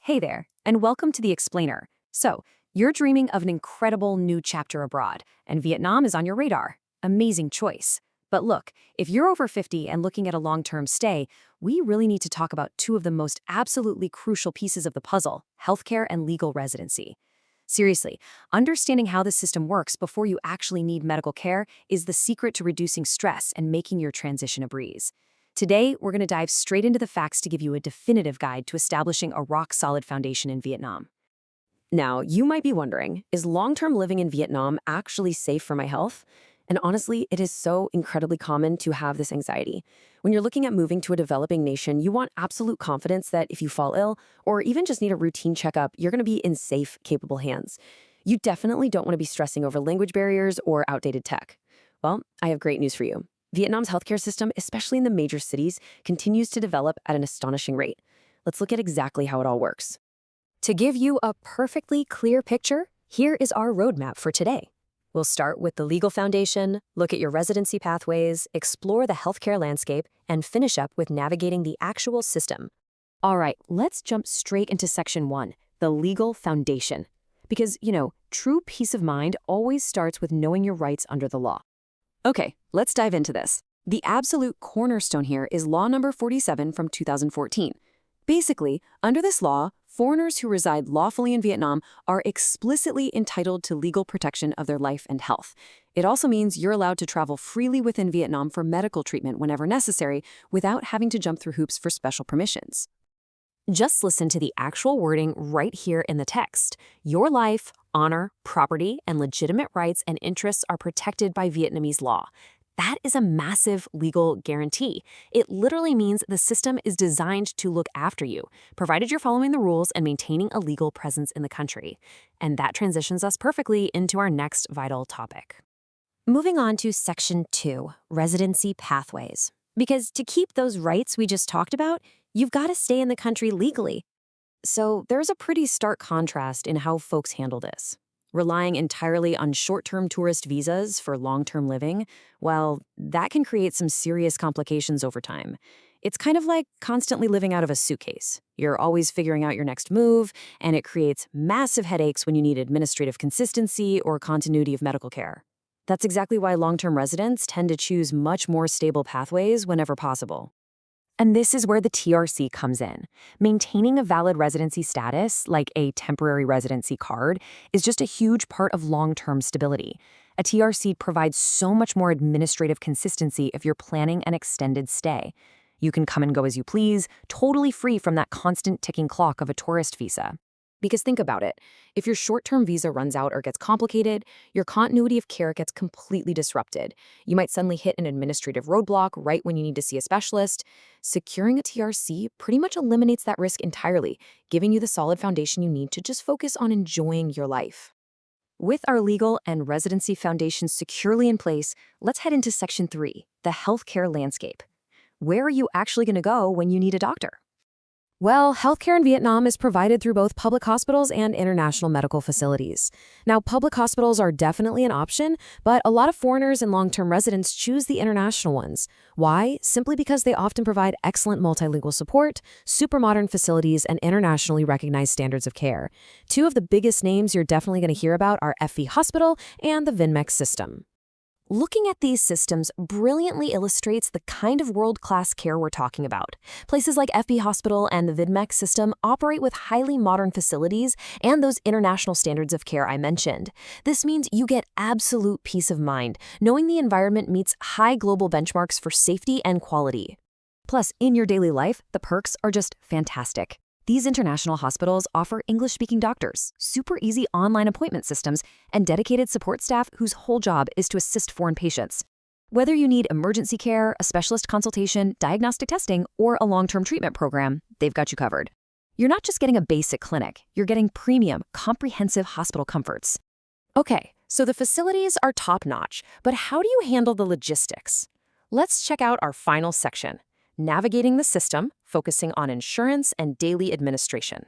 Hey there, and welcome to The Explainer. So, you're dreaming of an incredible new chapter abroad, and Vietnam is on your radar. Amazing choice. But look, if you're over 50 and looking at a long-term stay, we really need to talk about two of the most absolutely crucial pieces of the puzzle: healthcare and legal residency. Seriously, understanding how the system works before you actually need medical care is the secret to reducing stress and making your transition a breeze. Today, we're going to dive straight into the facts to give you a definitive guide to establishing a rock-solid foundation in Vietnam. Now, you might be wondering, is long-term living in Vietnam actually safe for my health? And honestly, it is so incredibly common to have this anxiety. When you're looking at moving to a developing nation, you want absolute confidence that if you fall ill or even just need a routine checkup, you're going to be in safe, capable hands. You definitely don't want to be stressing over language barriers or outdated tech. Well, I have great news for you. Vietnam's healthcare system, especially in the major cities, continues to develop at an astonishing rate. Let's look at exactly how it all works. To give you a perfectly clear picture, here is our roadmap for today. We'll start with the legal foundation, look at your residency pathways, explore the healthcare landscape, and finish up with navigating the actual system. All right, let's jump straight into Section 1, the legal foundation. Because, true peace of mind always starts with knowing your rights under the law. Okay, let's dive into this. The absolute cornerstone here is Law Number 47 from 2014. Basically, under this law, foreigners who reside lawfully in Vietnam are explicitly entitled to legal protection of their life and health. It also means you're allowed to travel freely within Vietnam for medical treatment whenever necessary without having to jump through hoops for special permissions. Just listen to the actual wording right here in the text. Your life, honor, property, and legitimate rights and interests are protected by Vietnamese law. That is a massive legal guarantee. It literally means the system is designed to look after you, provided you're following the rules and maintaining a legal presence in the country. And that transitions us perfectly into our next vital topic. Moving on to Section 2, residency pathways. Because to keep those rights we just talked about, you've got to stay in the country legally. So there's a pretty stark contrast in how folks handle this. Relying entirely on short-term tourist visas for long-term living, well, that can create some serious complications over time. It's kind of like constantly living out of a suitcase. You're always figuring out your next move, and it creates massive headaches when you need administrative consistency or continuity of medical care. That's exactly why long-term residents tend to choose much more stable pathways whenever possible. And this is where the TRC comes in. Maintaining a valid residency status, like a temporary residency card, is just a huge part of long-term stability. A TRC provides so much more administrative consistency if you're planning an extended stay. You can come and go as you please, totally free from that constant ticking clock of a tourist visa. Because think about it, if your short-term visa runs out or gets complicated, your continuity of care gets completely disrupted. You might suddenly hit an administrative roadblock right when you need to see a specialist. Securing a TRC pretty much eliminates that risk entirely, giving you the solid foundation you need to just focus on enjoying your life. With our legal and residency foundations securely in place, let's head into Section 3, the healthcare landscape. Where are you actually going to go when you need a doctor? Well, healthcare in Vietnam is provided through both public hospitals and international medical facilities. Now, public hospitals are definitely an option, but a lot of foreigners and long-term residents choose the international ones. Why? Simply because they often provide excellent multilingual support, super modern facilities, and internationally recognized standards of care. Two of the biggest names you're definitely going to hear about are FV Hospital and the Vinmec system. Looking at these systems brilliantly illustrates the kind of world-class care we're talking about. Places like FB Hospital and the Vinmec system operate with highly modern facilities and those international standards of care I mentioned. This means you get absolute peace of mind, knowing the environment meets high global benchmarks for safety and quality. Plus, in your daily life, the perks are just fantastic. These international hospitals offer English-speaking doctors, super easy online appointment systems, and dedicated support staff whose whole job is to assist foreign patients. Whether you need emergency care, a specialist consultation, diagnostic testing, or a long-term treatment program, they've got you covered. You're not just getting a basic clinic, you're getting premium, comprehensive hospital comforts. Okay, so the facilities are top-notch, but how do you handle the logistics? Let's check out our final section. Navigating the system, focusing on insurance and daily administration.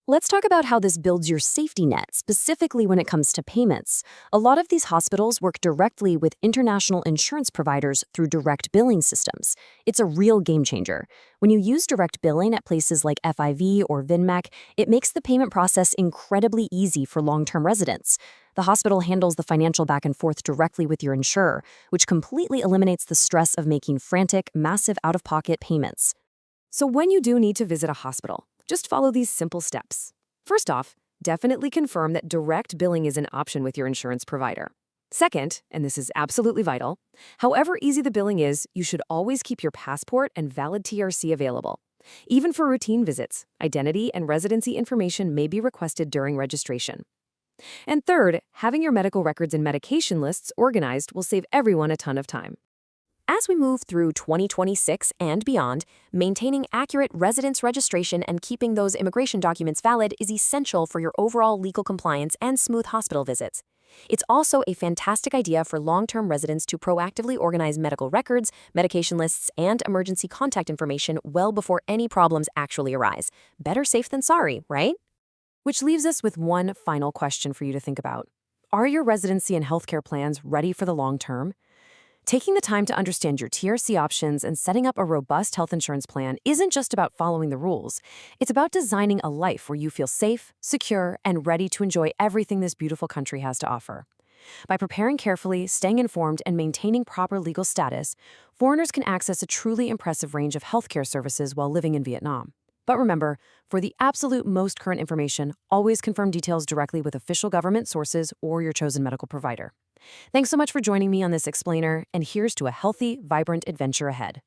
Let's talk about how this builds your safety net, specifically when it comes to payments. A lot of these hospitals work directly with international insurance providers through direct billing systems. It's a real game changer. When you use direct billing at places like FIV or VinMec, it makes the payment process incredibly easy for long-term residents. The hospital handles the financial back and forth directly with your insurer, which completely eliminates the stress of making frantic, massive out-of-pocket payments. So when you do need to visit a hospital, just follow these simple steps. First off, definitely confirm that direct billing is an option with your insurance provider. Second, and this is absolutely vital, however easy the billing is, you should always keep your passport and valid TRC available. Even for routine visits, identity and residency information may be requested during registration. And third, having your medical records and medication lists organized will save everyone a ton of time. As we move through 2026 and beyond, maintaining accurate residence registration and keeping those immigration documents valid is essential for your overall legal compliance and smooth hospital visits. It's also a fantastic idea for long-term residents to proactively organize medical records, medication lists, and emergency contact information well before any problems actually arise. Better safe than sorry, right? Which leaves us with one final question for you to think about. Are your residency and healthcare plans ready for the long term? Taking the time to understand your TRC options and setting up a robust health insurance plan isn't just about following the rules. It's about designing a life where you feel safe, secure, and ready to enjoy everything this beautiful country has to offer. By preparing carefully, staying informed, and maintaining proper legal status, foreigners can access a truly impressive range of healthcare services while living in Vietnam. But remember, for the absolute most current information, always confirm details directly with official government sources or your chosen medical provider. Thanks so much for joining me on this explainer, and here's to a healthy, vibrant adventure ahead.